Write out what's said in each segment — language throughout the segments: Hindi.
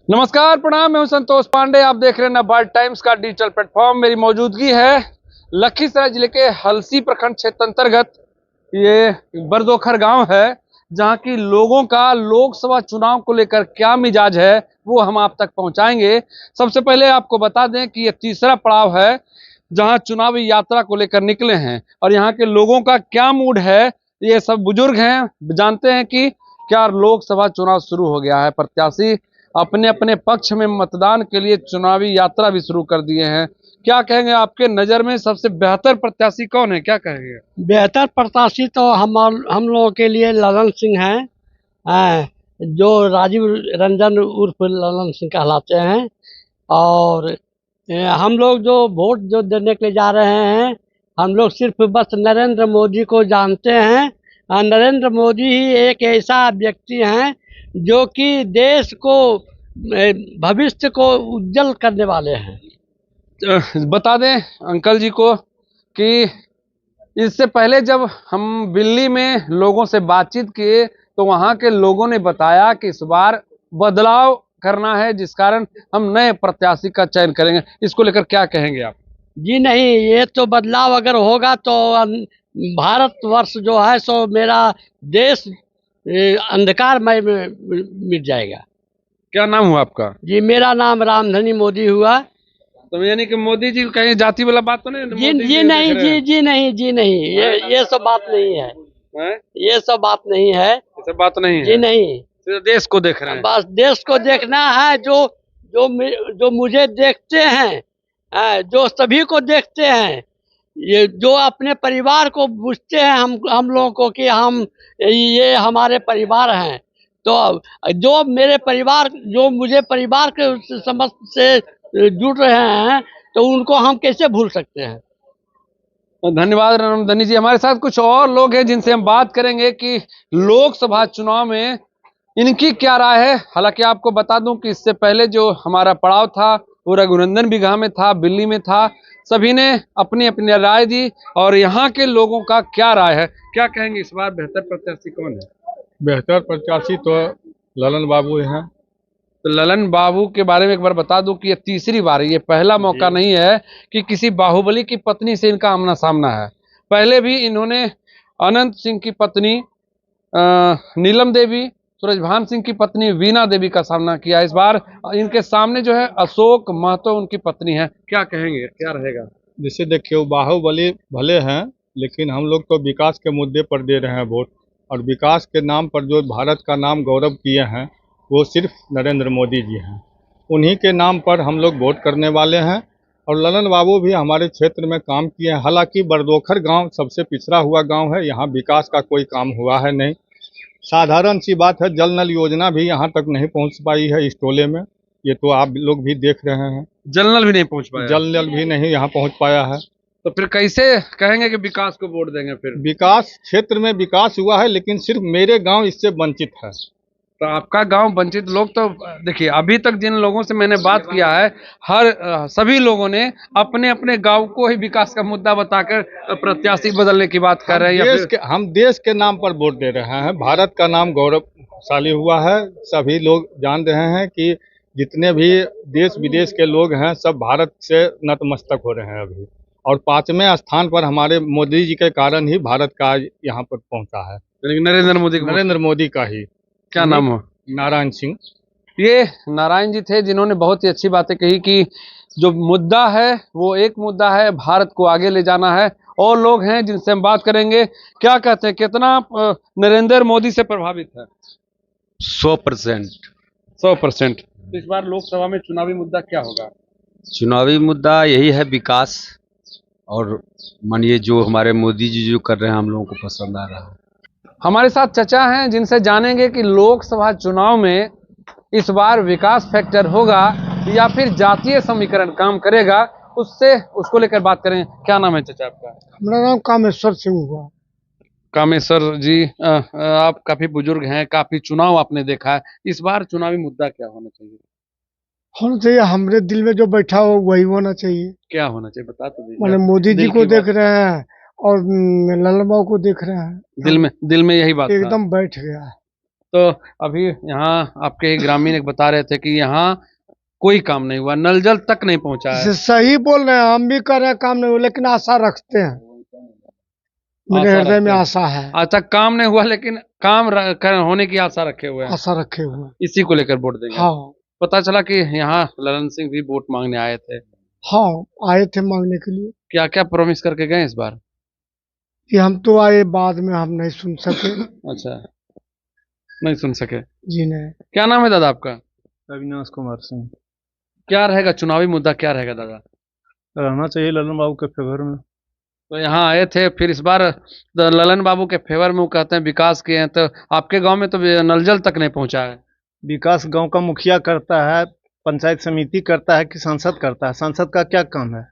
नमस्कार, प्रणाम। मैं हूं संतोष पांडे। आप देख रहे हैं नवभारत टाइम्स का डिजिटल प्लेटफॉर्म। मेरी मौजूदगी है लखीसराय जिले के हलसी प्रखंड क्षेत्र अंतर्गत ये बरदोखर गांव है, जहां की लोगों का लोकसभा चुनाव को लेकर क्या मिजाज है वो हम आप तक पहुंचाएंगे। सबसे पहले आपको बता दें कि ये तीसरा पड़ाव है जहां चुनावी यात्रा को लेकर निकले हैं और यहाँ के लोगों का क्या मूड है। ये सब बुजुर्ग हैं, जानते हैं कि क्या लोकसभा चुनाव शुरू हो गया है। प्रत्याशी अपने अपने पक्ष में मतदान के लिए चुनावी यात्रा भी शुरू कर दिए हैं। क्या कहेंगे, आपके नजर में सबसे बेहतर प्रत्याशी कौन है, क्या कहेंगे? बेहतर प्रत्याशी तो हम लोगों के लिए ललन सिंह हैं। जो राजीव रंजन उर्फ ललन सिंह कहलाते हैं। और हम लोग जो वोट जो देने के लिए जा रहे हैं, हम लोग सिर्फ बस नरेंद्र मोदी को जानते हैं। नरेंद्र मोदी ही एक ऐसा व्यक्ति हैं जो कि देश को भविष्य को उज्जवल करने वाले हैं। बता दें अंकल जी को कि इससे पहले जब हम दिल्ली में लोगों से बातचीत किए तो वहां के लोगों ने बताया कि इस बार बदलाव करना है, जिस कारण हम नए प्रत्याशी का चयन करेंगे। इसको लेकर क्या कहेंगे आप? जी नहीं, ये तो बदलाव अगर होगा तो भारतवर्ष जो है सो मेरा देश अंधकारमय में मिट जाएगा। क्या नाम हुआ आपका? जी, मेरा नाम रामधनी मोदी हुआ। तो यानी कि मोदी जी कहीं जाति वाला बात तो नहीं? जी मोदी जी जी नहीं, देख रहे हैं। जी नहीं, जी नहीं, ये सब बात नहीं है। हैं? ये सब बात नहीं है। ये सब बात नहीं जी है, नहीं, सिर्फ देश को देख रहे हैं। बस देश को देखना है। जो मुझे देखते हैं, जो सभी को देखते हैं, ये जो अपने परिवार को पूछते हैं हम लोगों को कि हम ये हमारे परिवार हैं। तो जो मेरे परिवार, जो मुझे परिवार के समझ से जुड़ रहे हैं, तो उनको हम कैसे भूल सकते हैं। धन्यवाद रामधनी जी। हमारे साथ कुछ और लोग हैं जिनसे हम बात करेंगे कि लोकसभा चुनाव में इनकी क्या राय है। हालांकि आपको बता दूं कि इससे पहले जो हमारा पड़ाव था वो रघुनंदन बिगहा में था, दिल्ली में था। सभी ने अपनी अपनी राय दी और यहाँ के लोगों का क्या राय है, क्या कहेंगे इस बार बेहतर प्रत्याशी कौन है? बेहतर प्रत्याशी तो ललन बाबू हैं। तो ललन बाबू के बारे में एक बार बता दूं कि ये तीसरी बार है, ये पहला मौका नहीं है कि किसी बाहुबली की पत्नी से इनका आमना सामना है। पहले भी इन्होंने अनंत सिंह की पत्नी नीलम देवी, सूरजभान सिंह की पत्नी वीणा देवी का सामना किया। इस बार इनके सामने जो है अशोक महतो उनकी पत्नी है। क्या कहेंगे, क्या रहेगा? जिसे देखिए, वो बाहुबली भले हैं, लेकिन हम लोग तो विकास के मुद्दे पर दे रहे हैं वोट। और विकास के नाम पर जो भारत का नाम गौरव किए हैं वो सिर्फ नरेंद्र मोदी जी हैं। उन्हीं के नाम पर हम लोग वोट करने वाले हैं। और ललन बाबू भी हमारे क्षेत्र में काम किए हैं। हालांकि बरदोखर गांव सबसे पिछड़ा हुआ गांव है, यहाँ विकास का कोई काम हुआ है नहीं। साधारण सी बात है, जल नल योजना भी यहाँ तक नहीं पहुँच पाई है इस टोले में। ये तो आप लोग भी देख रहे हैं। जलनल भी नहीं पहुंच पाया? जल नल भी नहीं यहाँ पहुँच पाया है। तो फिर कैसे कहेंगे कि विकास को वोट देंगे? फिर विकास, क्षेत्र में विकास हुआ है, लेकिन सिर्फ मेरे गांव इससे वंचित है। तो आपका गांव वंचित लोग तो देखिए, अभी तक जिन लोगों से मैंने बात किया है सभी लोगों ने अपने अपने गांव को ही विकास का मुद्दा बताकर प्रत्याशी बदलने की बात कर रहे हैं। हम देश के नाम पर वोट दे रहे हैं। भारत का नाम गौरवशाली हुआ है। सभी लोग जान रहे हैं कि जितने भी देश विदेश के लोग हैं सब भारत से नतमस्तक हो रहे हैं अभी। और 5वें स्थान पर हमारे मोदी जी के कारण ही भारत का यहाँ पर पहुँचा है। नरेंद्र मोदी का ही। क्या नाम हो? नारायण सिंह। ये नारायण जी थे जिन्होंने बहुत ही अच्छी बातें कही कि जो मुद्दा है वो एक मुद्दा है, भारत को आगे ले जाना है। और लोग हैं जिनसे हम बात करेंगे, क्या कहते हैं, कितना नरेंद्र मोदी से प्रभावित है? 100%। 100%। तो इस बार लोकसभा में चुनावी मुद्दा क्या होगा? चुनावी मुद्दा यही है, विकास। और मानिए जो हमारे मोदी जी जो कर रहे हैं हम लोगों को पसंद आ रहा है। हमारे साथ चचा हैं जिनसे जानेंगे कि लोकसभा चुनाव में इस बार विकास फैक्टर होगा या फिर जातीय समीकरण काम करेगा, उसको लेकर बात करेंगे। क्या नाम है चचा आपका? हमारा नाम कामेश्वर सिंह हुआ। कामेश्वर जी, आप काफी बुजुर्ग हैं, काफी चुनाव आपने देखा है। इस बार चुनावी मुद्दा क्या होना चाहिए? हमारे दिल में जो बैठा हो वही होना चाहिए। क्या होना चाहिए बता तो दीजिए। मैंने मोदी जी को देख रहे हैं और ललन बाबू को देख रहे हैं। दिल में यही बात था। एकदम बैठ गया है। तो अभी यहाँ आपके ही ग्रामीण एक बता रहे थे कि यहाँ कोई काम नहीं हुआ, नल जल तक नहीं पहुंचा है। सही बोल रहे हैं, हम भी कर रहे हैं, काम नहीं हुआ, लेकिन आशा रखते हैं, मेरे आशा हृदय में रखते हैं। आशा है, आज तक काम नहीं हुआ, लेकिन काम होने की आशा रखे हुए हैं, आशा रखे हुए हैं। इसी को लेकर वोट देंगे। हाँ पता चला कि यहाँ ललन सिंह भी वोट मांगने आए थे, हाँ, आए थे मांगने के लिए, क्या क्या प्रॉमिस करके गए इस बार? कि हम तो आए बाद में, हम नहीं सुन सके। अच्छा, नहीं सुन सके। जी नहीं। क्या नाम है दादा आपका? अविनाश कुमार सिंह। क्या रहेगा चुनावी मुद्दा, क्या रहेगा दादा? रहना चाहिए ललन बाबू के फेवर में। तो यहाँ आए थे, फिर इस बार तो ललन बाबू के फेवर में वो कहते हैं विकास किए हैं, तो आपके गांव में तो नल जल तक नहीं पहुंचा है। विकास गांव का मुखिया करता है, पंचायत समिति करता है कि सांसद करता है? सांसद का क्या काम है?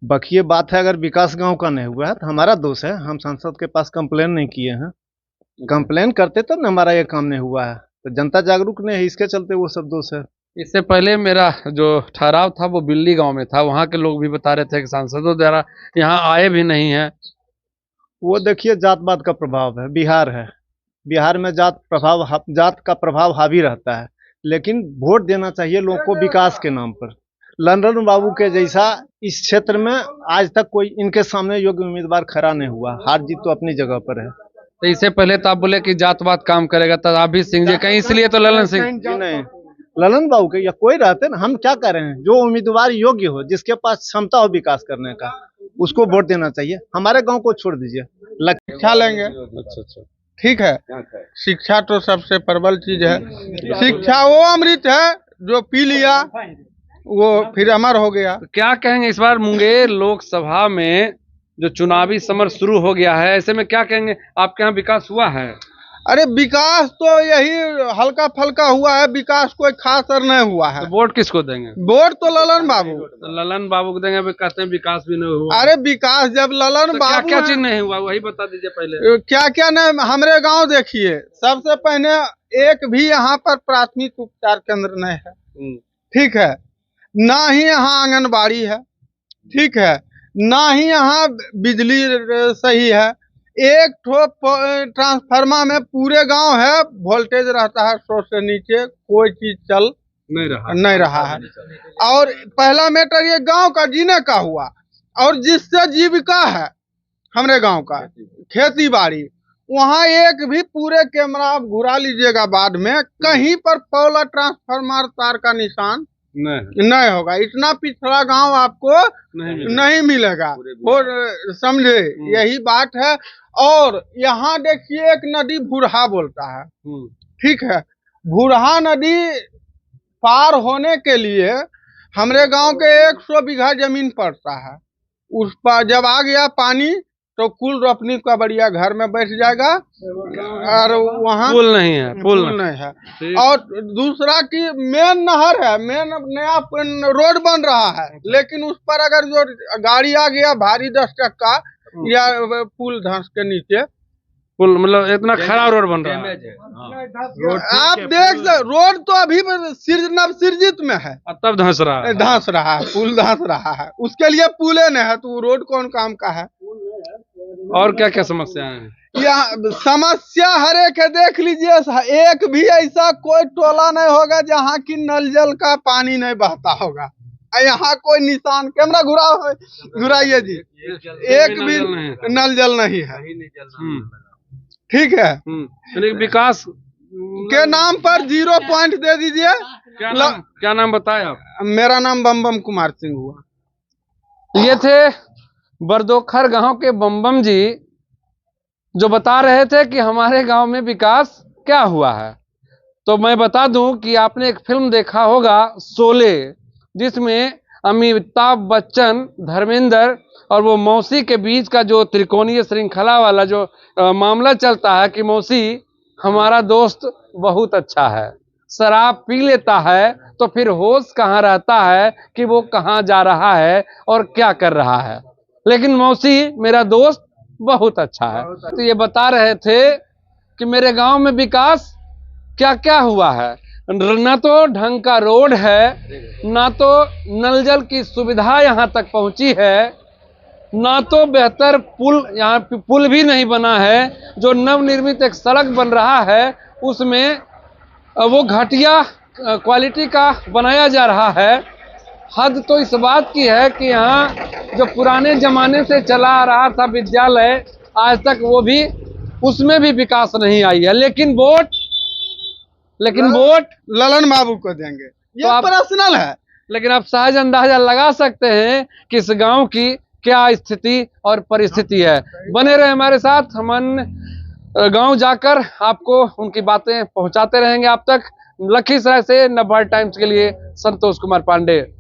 बाकी ये बात है, अगर विकास गांव का नहीं हुआ है तो हमारा दोष है, हम सांसद के पास कंप्लेन नहीं किए हैं। कंप्लेन करते तो ना हमारा ये काम नहीं हुआ है, तो जनता जागरूक नहीं है, इसके चलते वो सब दोष है। इससे पहले मेरा जो ठहराव था वो बिल्ली गांव में था, वहाँ के लोग भी बता रहे थे कि सांसदों द्वारा यहाँ आए भी नहीं है। वो देखिए जात पात का प्रभाव है, बिहार है, बिहार में जात का प्रभाव हावी रहता है, लेकिन वोट देना चाहिए लोगों को विकास के नाम पर। ललन बाबू के जैसा इस क्षेत्र में आज तक कोई इनके सामने योग्य उम्मीदवार खड़ा नहीं हुआ, हार जीत तो अपनी जगह पर है। तो इससे पहले तो आप बोले कि जातवाद काम करेगा, तब आप भी सिंह जी कहीं, इसलिए तो ललन सिंह। जी नहीं, ललन बाबू के या कोई रहते ना, हम क्या कर रहे हैं, जो उम्मीदवार योग्य हो, जिसके पास क्षमता हो विकास करने का, उसको वोट देना चाहिए। हमारे गांव को छोड़ दीजिए। शिक्षा लेंगे। अच्छा, ठीक है, शिक्षा तो सबसे प्रबल चीज है। शिक्षा वो अमृत है जो पी लिया वो फिर अमर हो गया। तो क्या कहेंगे इस बार मुंगेर लोकसभा में जो चुनावी समर शुरू हो गया है, ऐसे में क्या कहेंगे, आपके यहाँ विकास हुआ है? अरे विकास तो यही हल्का फल्का हुआ है, विकास कोई खास और नहीं हुआ है। तो वोट किसको देंगे? वोट तो ललन बाबू। तो ललन बाबू को देंगे, अभी कहते हैं विकास भी नहीं हुआ। अरे विकास जब ललन तो बाबू क्या चीज नहीं हुआ वही बता दीजिए पहले। क्या क्या नहीं, हमारे गांव देखिए, सबसे पहले एक भी यहाँ पर प्राथमिक उपचार केंद्र नहीं है। ठीक है, ना ही यहाँ आंगनबाड़ी है, ठीक है, ना ही यहाँ बिजली सही है। एक ठो ट्रांसफार्मर में पूरे गांव है, वोल्टेज रहता है 100 से नीचे, कोई चीज चल नहीं रहा है। और पहला मैटर ये गांव का जीने का हुआ, और जिससे जीविका है हमारे गांव का खेती बाड़ी, वहाँ एक भी पूरे कैमरा आप घुरा लीजिएगा बाद में, कहीं पर पोल ट्रांसफार्मर तार का निशान नहीं होगा। इतना पिछड़ा गांव आपको नहीं मिलेगा, और समझे, यही बात है। और यहाँ देखिए एक नदी भुरहा बोलता है, ठीक है, भुरहा नदी पार होने के लिए हमारे गांव के 100 बीघा जमीन पड़ता है। उस पर जब आ गया पानी तो कुल रोपनी का बढ़िया घर में बैठ जाएगा, और वहाँ पुल नहीं है, पुल नहीं है। और दूसरा की मेन नहर है, मेन नया रोड बन रहा है, लेकिन उस पर अगर जो गाड़ी आ गया भारी 10 टक्का या पुल धंस के नीचे, पुल मतलब इतना खराब रोड बन रहा है। आप देख रोड तो अभी नवसृजित में है, तब धंस रहा है, पुल धंस रहा है, उसके लिए पुले नहीं है, तो रोड कौन काम का है? और क्या क्या समस्याएं हैं? यहाँ समस्या हर एक है, देख लीजिए, एक भी ऐसा कोई टोला नहीं होगा जहाँ की नल जल का पानी नहीं बहता होगा। यहाँ कोई निशान, कैमरा घुराइए जी, एक भी नल जल नहीं है। ठीक है, विकास के नाम पर 0 पॉइंट दे दीजिए। क्या नाम बताए आप? मेरा नाम बम कुमार सिंह हुआ। ये थे बरदोखर गांव के बम जी, जो बता रहे थे कि हमारे गांव में विकास क्या हुआ है। तो मैं बता दूं कि आपने एक फिल्म देखा होगा शोले, जिसमें अमिताभ बच्चन, धर्मेंद्र और वो मौसी के बीच का जो त्रिकोणीय श्रृंखला वाला जो मामला चलता है कि मौसी हमारा दोस्त बहुत अच्छा है, शराब पी लेता है तो फिर होश कहाँ रहता है कि वो कहाँ जा रहा है और क्या कर रहा है, लेकिन मौसी मेरा दोस्त बहुत अच्छा है। तो ये बता रहे थे कि मेरे गांव में विकास क्या क्या हुआ है। ना तो ढंग का रोड है, ना तो नल जल की सुविधा यहाँ तक पहुंची है, ना तो बेहतर पुल, यहाँ पुल भी नहीं बना है। जो नवनिर्मित एक सड़क बन रहा है उसमें वो घटिया क्वालिटी का बनाया जा रहा है। हद तो इस बात की है कि यहाँ जो पुराने जमाने से चला आ रहा था विद्यालय, आज तक वो भी, उसमें भी विकास नहीं आई है। लेकिन वोट ललन बाबू को देंगे, ये तो आप- पर्सनल है। लेकिन आप सहज अंदाजा लगा सकते हैं कि इस गांव की क्या स्थिति और परिस्थिति है। बने रहे हमारे साथ, हम गांव जाकर आपको उनकी बातें पहुंचाते रहेंगे आप तक। लखीसराय से नवभारत टाइम्स के लिए संतोष कुमार पांडे।